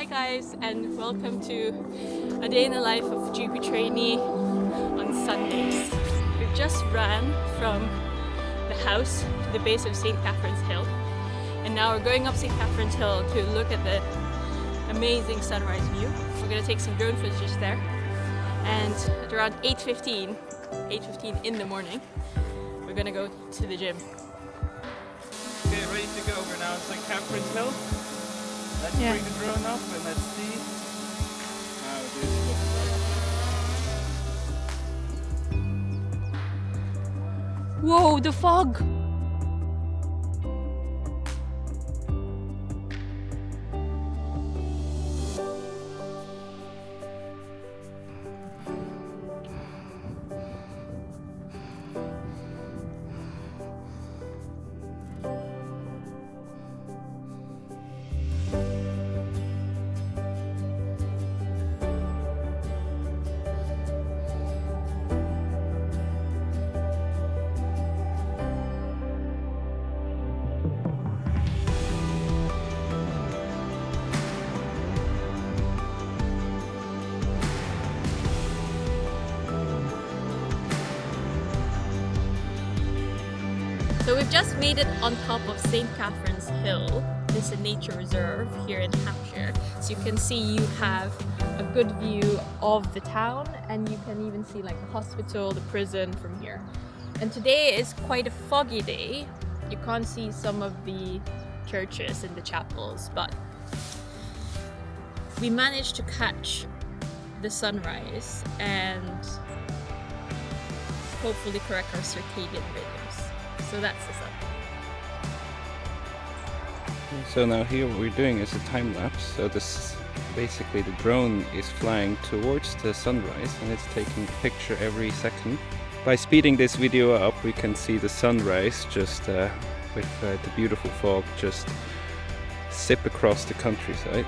Hi guys, and welcome to a day in the life of GP trainee on Sundays. We've just ran from the house to the base of St. Catherine's Hill, and now we're going up St. Catherine's Hill to look at the amazing sunrise view. We're going to take some drone footage there, and at around 8:15 in the morning, we're going to go to the gym. Okay, ready to go. We're now on St. Catherine's Hill. Let's bring the drone up and let's see how this looks like. Whoa, the fog! So we've just made it on top of St. Catherine's Hill. This is a nature reserve here in Hampshire. So you can see you have a good view of the town, and you can even see like the hospital, the prison from here. And today is quite a foggy day. You can't see some of the churches and the chapels, but we managed to catch the sunrise and hopefully correct our circadian rhythms. So that's the sun. So now here what we're doing is a time lapse. So this basically the drone is flying towards the sunrise and it's taking a picture every second. By speeding this video up, we can see the sunrise just with the beautiful fog just sip across the countryside.